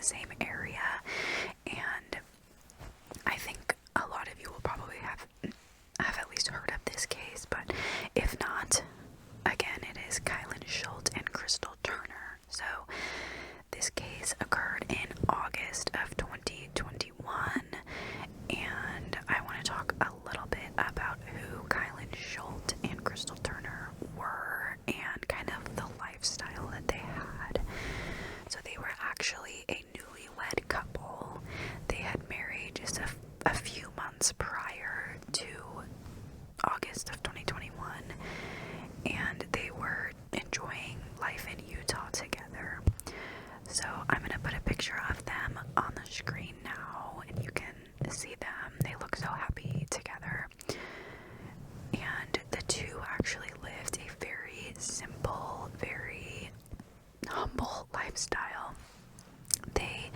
same area, and I think a lot of you will probably have at least heard of this case, but if not, again, it is Kylen Schultz and Crystal Turner. So this case occurred in August of 2021, and I want to talk a little bit about who Kylen Schultz and Crystal Turner were and kind of the lifestyle that they had. So they were actually a newlywed couple. They had married just a few months prior to August of 2021, and they were enjoying life in Utah together. So I'm going to put a picture of them on the screen now, and you can see them. They look so happy together. And the two actually lived a very simple, very humble lifestyle. They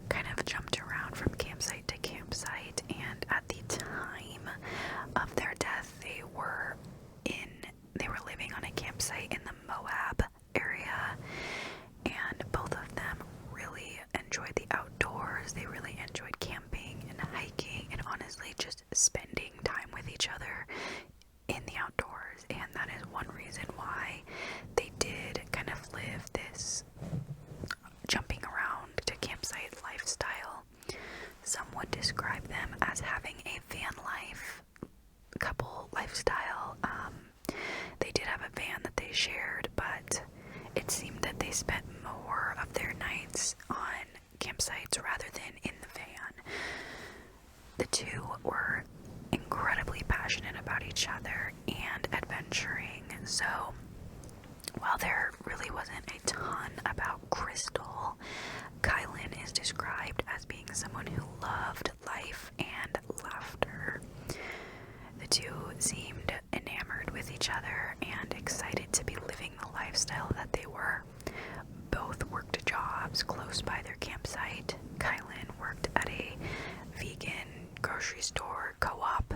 kind of jumped around from campsite to campsite, and at the time of their death, they were living on a campsite in the Moab area, and both of them really enjoyed the outdoors. They really enjoyed camping and hiking and honestly just spending time with each other in the outdoors, and that is one reason why they did kind of live this jumping around to campsite lifestyle. Some would describe them as having a van life couple lifestyle. They did have a van that they shared, but it seemed that they spent more of their nights on campsites rather than in the van. The two were incredibly passionate about each other and adventuring, so while there really wasn't a ton about Crystal, Kylen is described as being someone who loved life and laughter. The two seemed enamored with each other and excited to be living the lifestyle that they were. Both worked jobs close by their campsite. Kylen worked at a vegan grocery store co-op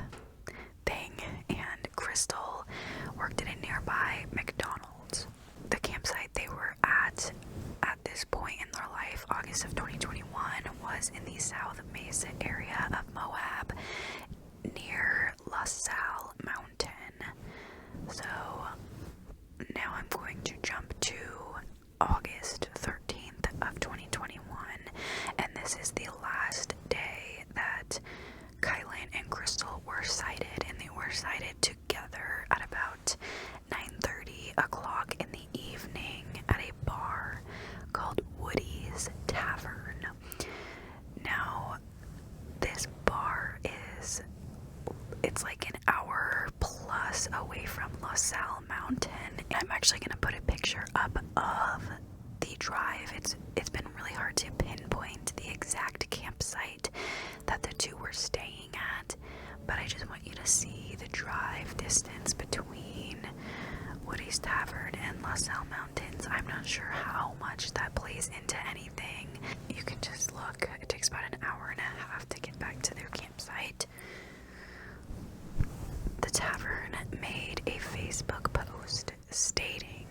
thing, and Crystal worked at a nearby McDonald's. The campsite they were at this point in their life, August of 2021, was in the South Mesa area of Moab, near La Salle Mountain. So now I'm going to jump to August 13th of 2021, and this is the last day that Kylen and Crystal were sighted, and they were sighted together at about 9:30 o'clock in the evening at a bar called Woody's Tavern. Now, this bar it's like an hour plus away from La Salle Mountain. I'm actually going to put a picture up of the drive. It's been really hard to pinpoint the exact campsite that the two were staying at, but I just want you to see the drive distance between Woody's Tavern and La Salle Mountains. I'm not sure how much that plays into anything. You can just look. It takes about an hour and a half to get back to their campsite. The tavern made a Facebook post stating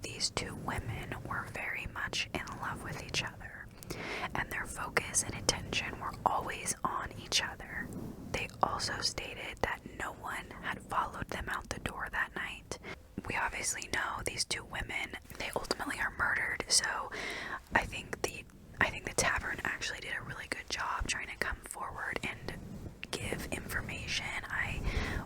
these two women were very much in love with each other, and their focus and attention were always on each other. They also stated that no one had followed them out the door that night. We obviously know these two women, they ultimately are murdered, so I think the tavern actually did a really good job trying to come forward and give information. I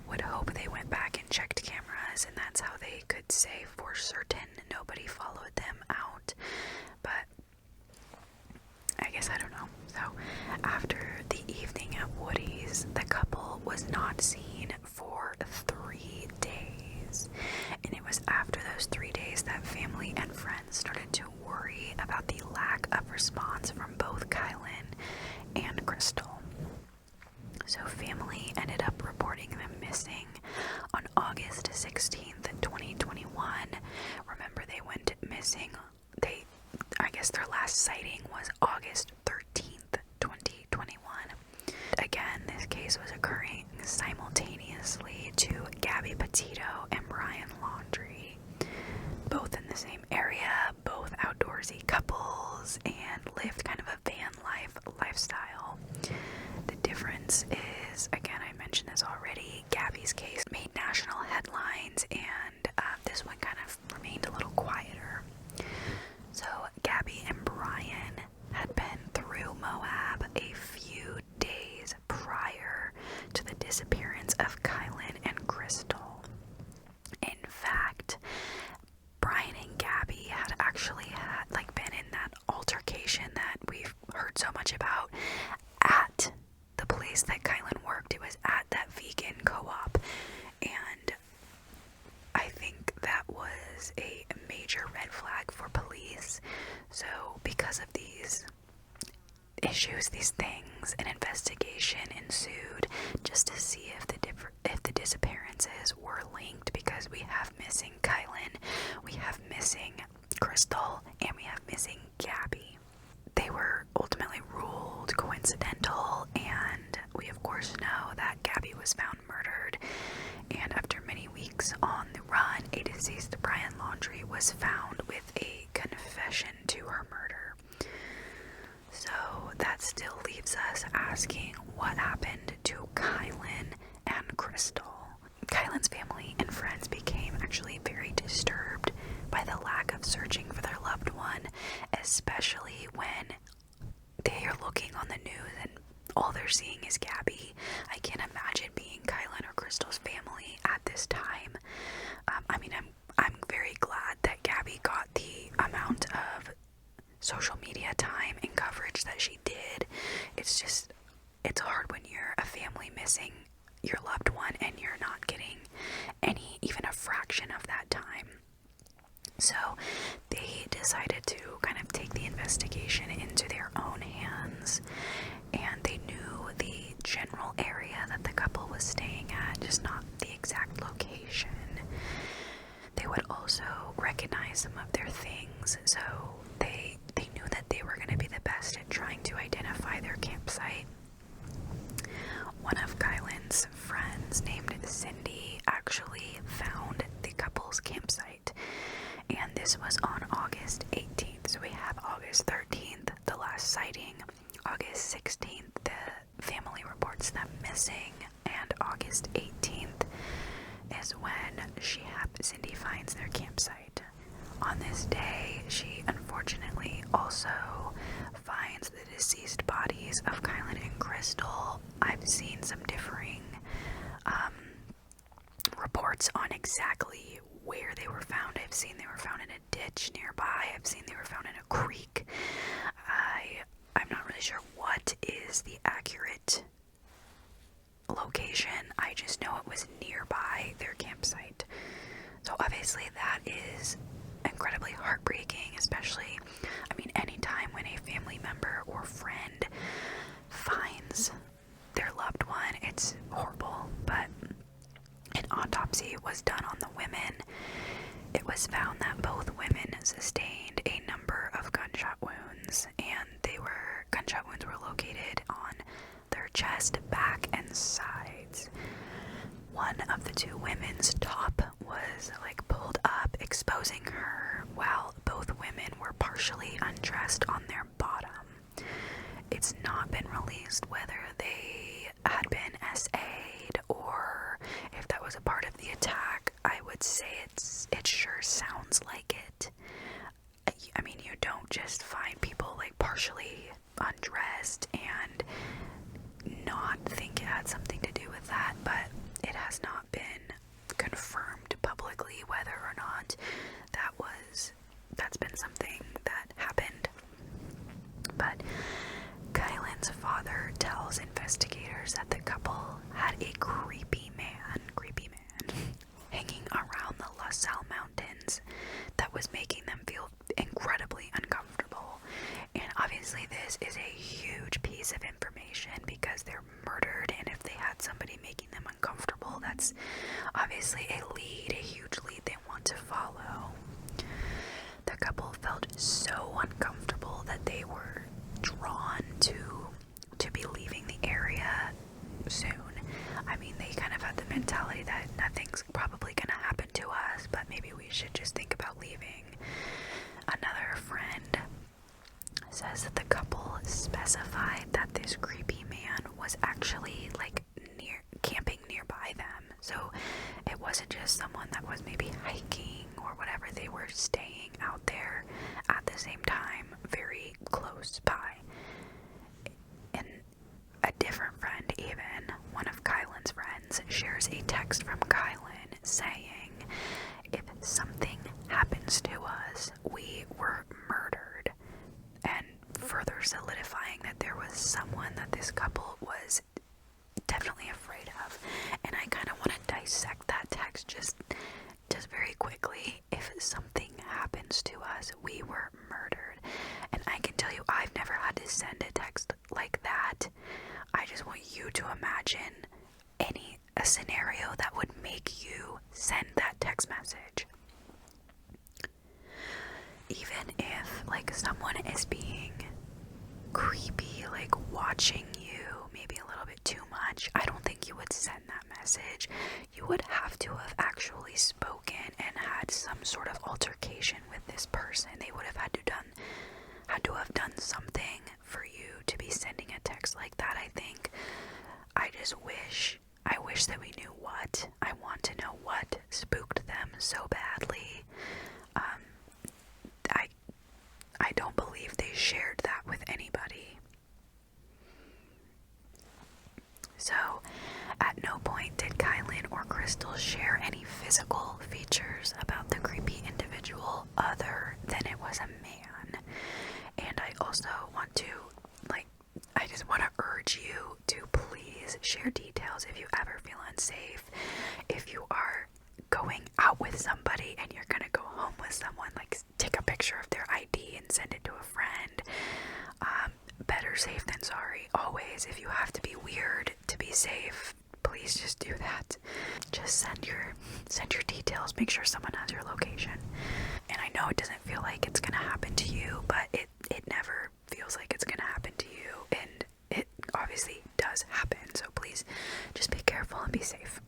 would hope they went back and checked cameras, and that's how they could say for certain nobody followed them out, but I guess I don't know. So after the evening at Woody's, the couple was not seen for 3 days, and it was after those 3 days that family and friends started to worry about the lack of response from both Kylen and Crystal. So family ended up reporting them missing on August 16th, 2021. Remember, they went missing. I guess their last sighting was August 13th, 2021. Again, this case was occurring simultaneously to Gabby Petito and Brian Laundrie, both in the same area, both outdoorsy couples, and lived lifestyle. The difference is, again, I mentioned this already, Gabby's case made national headlines, and this one kind of remained a little quieter. So Gabby and Brian had been through Moab a few days prior to the disappearance of Kylen and Crystal. In fact, Brian and Gabby had actually been in that altercation that we've heard so much about at the place that Kylen worked. It was at that vegan co-op, and I think that was a major red flag for police. So because of these issues, these things, an investigation ensued just to see if the disappearances were linked, because we have missing Kylen, we have missing Crystal, and we have missing Gabby. They were ultimately ruled coincidental, and we of course know that Gabby was found murdered, and after many weeks on the run, a deceased Brian Laundrie was found with a confession to her murder. So that still leaves us asking what happened to Kylen and Crystal. Kylen's family and friends became actually very disturbed by the lack of searching for their loved one, especially when they are looking on the news and all they're seeing is Gabby. I can't imagine being Kylen or Crystal's family at this time. I'm very glad that Gabby got the amount of social media time and coverage that she did. It's hard when you're a family missing your loved one and you're not getting even a fraction of that time. So they decided to kind of take the investigation into their own hands, and they knew the general area that the couple was staying at, just not the exact location. They would also recognize some of their things, so they knew that they were going to be the best at trying to identify their campsite. One of Kylen's friends, named Cindy, actually found the couple's campsite, and this was on August 18th. So we have August 13th, the last sighting. August 16th, the family reports them missing, and August 18th is when Cindy finds their campsite. On this day, she unfortunately also finds the deceased bodies of Kylen and Crystal. I've seen some differing reports on exactly where they were found. I've seen they were found in a ditch nearby. I've seen they were found in a creek. I'm not really sure what is the accurate location. I just know it was nearby their campsite. So obviously that is incredibly heartbreaking, especially, anytime when a family member or friend finds their loved one, it's horrible. But an autopsy was done on the women. It was found that both women sustained a number of gunshot wounds, and gunshot wounds were located on their chest, back, and sides. One of the two women's top was pulled up, exposing her, while both women were partially undressed on their bottom. It's not been released whether they had been SA'd or if that was a part of the attack. I would say it sure sounds like it. You don't just find people partially undressed and not think it had something to do with that, but it has not been confirmed publicly whether or not that's been something that happened. But Kylen's father tells investigators that the couple had a creepy man hanging around the La Salle Mountains that was making them feel incredibly uncomfortable. And obviously this is a huge piece of information because they're murdered, and if they had somebody making them uncomfortable, that's obviously a huge lead they want to follow. The couple felt so uncomfortable that they were drawn to be leaving the area soon. They kind of had the mentality that nothing's probably gonna happen to us, but maybe we should just think about leaving. Another friend says that the couple specified actually like camping nearby them. So it wasn't just someone that was maybe hiking or whatever. They were staying out there at the same time, very close by. And a different friend, even one of Kylen's friends, shares a text from Kylen saying, "If something happens to us, we were murdered," and further solidifying that there was someone that this couple was definitely afraid of. And I kind of want to dissect that text just very quickly. If something happens to us, we were murdered. And I can tell you, I've never had to send a text like that. I just want you to imagine a scenario that would make you send that text message. Even if like someone is being creepy, like watching you maybe a little bit too much, I don't think you would send that message. You would have to have actually spoken and had some sort of altercation with this person. They would have had to have done something for you to be sending a text like that. I think I wish that we knew what. I want to know what spooked them so badly. I don't believe they shared that with anybody. So, at no point did Kylen or Crystal share any physical features about the creepy individual other than it was a man. And I also want to, I just want to urge you to please share details if you ever feel unsafe. If you are going out with somebody and you're gonna go home with someone, take a picture of their ID and send it to a friend. Better safe than sorry, always. If you have to be weird to be safe, please just do that. Just send your details, make sure someone has your location. And I know it doesn't feel like it's gonna happen to you, but it never feels like it's gonna happen to you, and it obviously does happen, so please just be careful and be safe.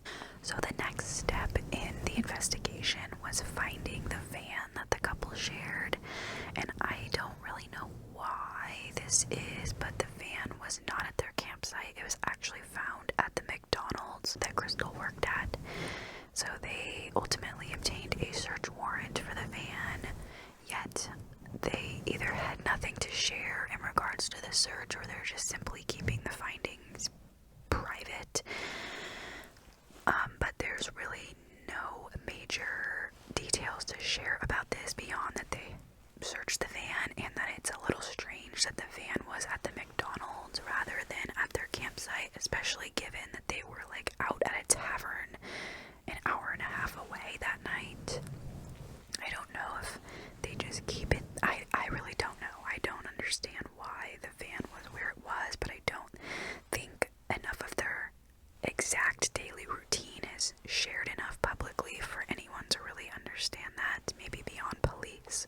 So the next step in the investigation was finding the van that the couple shared, and I don't really know why this is, but the van was not at their campsite. It was actually found at the McDonald's that Crystal worked at. So they ultimately obtained a search warrant for the van, yet they either had nothing to share in regards to the search, or they're just simply keeping the findings private. But there's really no major details to share about this beyond that they searched the van, and that it's a little strange that the van was at the McDonald's rather than at their campsite, especially given that they were out at a tavern an hour and a half away that night. I don't know if they just keep it. I really don't know. I don't understand why the van was where it was, but I don't think enough of their exact daily routine is shared enough publicly for anyone to really understand that, maybe beyond police.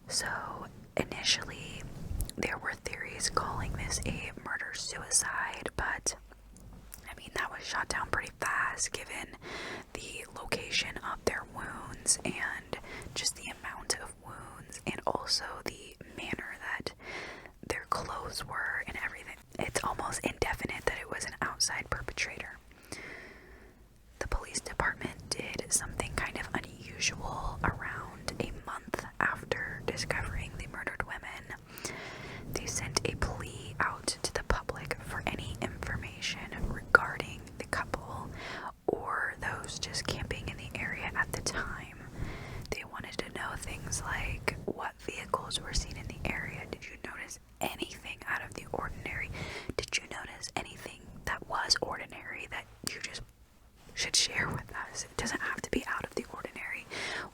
So initially there were theories calling this a murder-suicide, but I mean, that was shot down pretty fast given the location of their wounds and just the amount of wounds, and also the manner that their clothes were and everything. It's almost indefinite that it was an outside perpetrator. The police department did something kind of unusual around a month after discovering the murdered women. They sent a plea out to the public for any information regarding the couple or those just camping in the area at the time. They wanted to know things like what vehicles were seen in the area. Did you notice anything out of the ordinary? Did you notice anything that was ordinary that you just should share with us? It doesn't have to be out of the ordinary.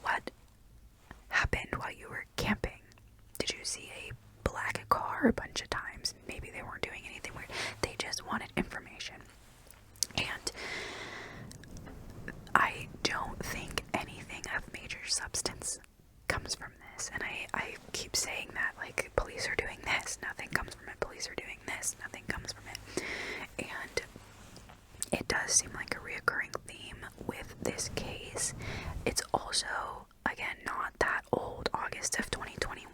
What happened while you were camping? Did you see a black car a bunch of times? Maybe they weren't doing anything weird. They just wanted information. And I don't think anything of major substance comes from this. And I keep saying that, police are doing this, nothing comes from it. Police are doing this, nothing comes from it. And it does seem like a reoccurring theme with this case. It's also, again, not that old, August of 2021.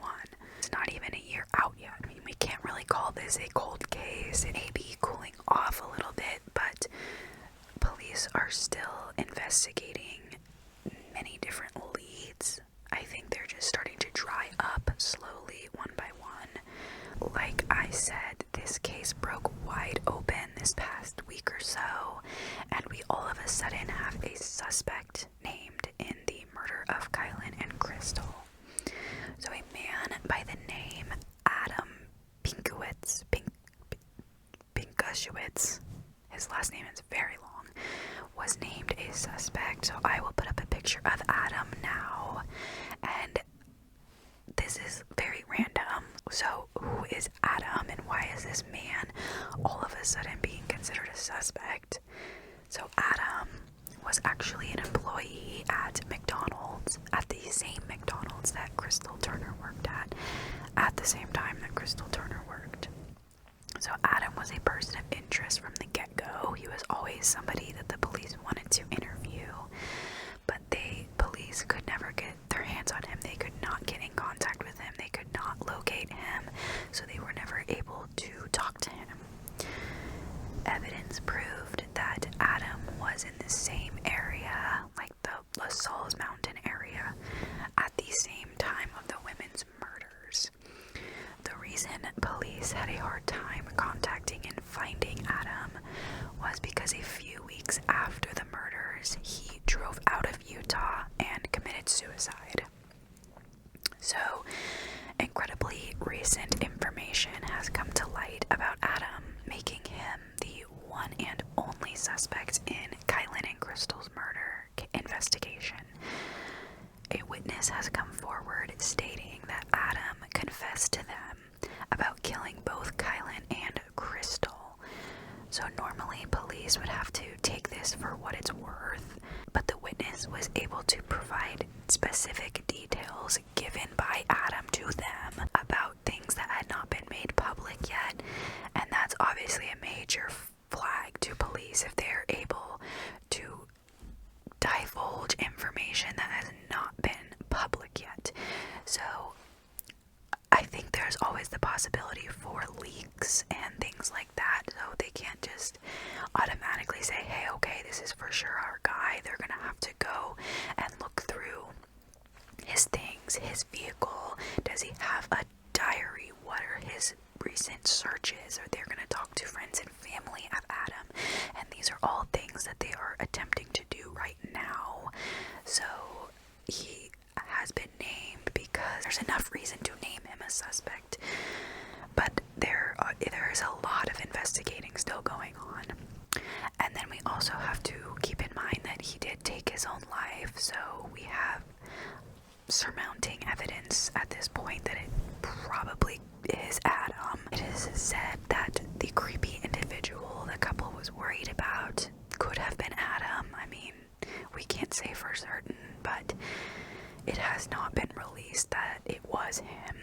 It's not even a year out yet. I mean, we can't really call this a cold case. It may be cooling off a little bit, but police are still investigating many different leads. I think they're just starting to dry up slowly, one by one. Like I said, this case broke wide open this past week or so, and we all of a sudden have a suspect named in the murder of Kylen and Crystal. So a man by the name Adam Pinkushewitz, his last name is very long, was named a suspect. So I will put up a picture of Adam now, and this is very random. So who is Adam, and why is this man all of a sudden being considered a suspect? So Adam was actually an employee at McDonald's, at the same McDonald's that Crystal Turner worked at the same time that Crystal Turner worked. So Adam was a person of interest from the get-go. He was always somebody that the police wanted to interview, but police could never get their hands on him. They could not get in contact with him. They could not locate him, so they were never able to talk to him. Evidence proved that Adam was in the same area, like the La Sal's Mountain area, at the same time of the women's murders. The reason police had a hard time contacting and finding Adam was because a few weeks after the murders, he drove out of Utah and committed suicide. So, incredibly recent information has come to light about Adam, making him the one and only suspect in Kylen and Crystal's murder investigation. A witness has come forward stating that Adam confessed to them about killing both Kylen and Crystal. So normally police would have to take this for what it's worth, but the witness was able to provide specific details given by Adam to them about things that had not been made public yet, and that's obviously a major flag to police if they're able to divulge information that has not been public yet. So I think there's always the possibility for leaks and things like that, so they can't just automatically say, hey, okay, this is for sure our guy. They're gonna have to go and look through his things, his vehicle. Does he have a diary? What are his recent searches? Or they're gonna talk to friends and family of Adam, and these are all things that they are attempting to do right now. So he has been named because there's enough reason to name him a suspect, but there is a lot of investigating still going on. And then we also have to keep in mind that he did take his own life, so we have surmounting evidence at this point that it probably is Adam. It is said that the creepy individual the couple was worried about could have been Adam. I mean, we can't say for certain, but it has not been released that it was him.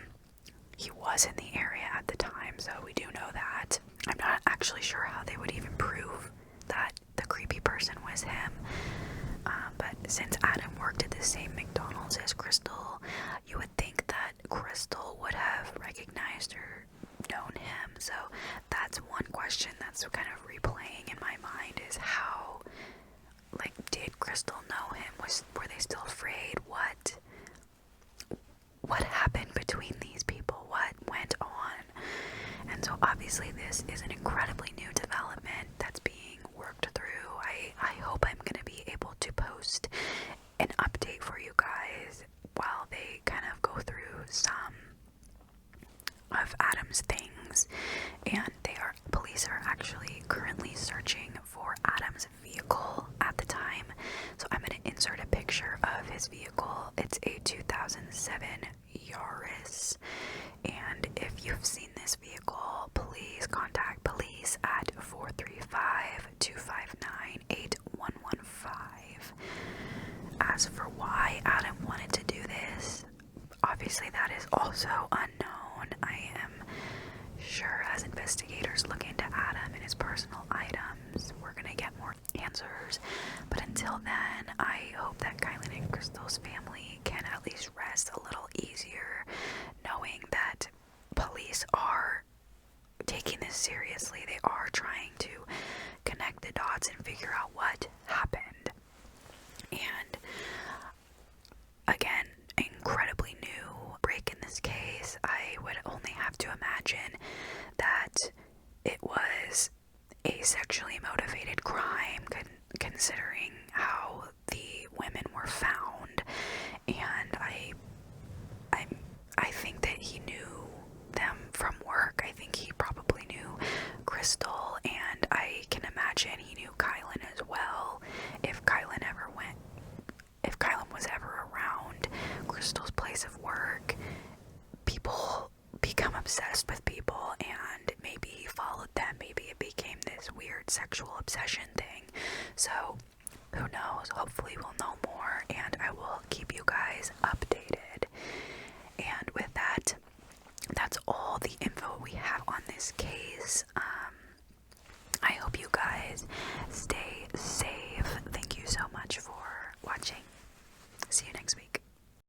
He was in the area at the time, so we do know that. I'm not actually sure how they would even prove that the creepy person was him. But since Adam worked at the same McDonald's as Crystal, you would think that Crystal would have recognized or known him. So that's one question that's kind of replaying in my mind, is how, like, did Crystal know him? Were they still afraid? What happened between these people? What went on? And so obviously this is an incredibly new development that's being worked through. I hope I'm going to be able to post an update for you guys while they kind of go through some of Adam's things. And police are actually currently searching for Adam's vehicle at the time. So I'm going to insert a picture of his vehicle. It's a 2007 Yaris. And if you've seen this vehicle, please contact police at 435-259-8115. As for why Adam wanted to do this, obviously that is also unknown. I am sure as investigators look into Adam and his personal items, we're going to get more answers. But until then, I hope that Kylen and Crystal's family can at least rest a little easier knowing that police are this seriously. They are trying to connect the dots and figure out what happened. And again, incredibly new break in this case. I would only have to imagine that it was a sexually motivated crime, considering how the women were found. And I think that he knew them from work. I think he probably knew Crystal, and I can imagine he knew Kylen as well. If Kylen was ever around Crystal's place of work, people become obsessed with people, and maybe he followed them. Maybe it became this weird sexual obsession thing. So who knows? Hopefully we'll know more, and I will keep you guys updated.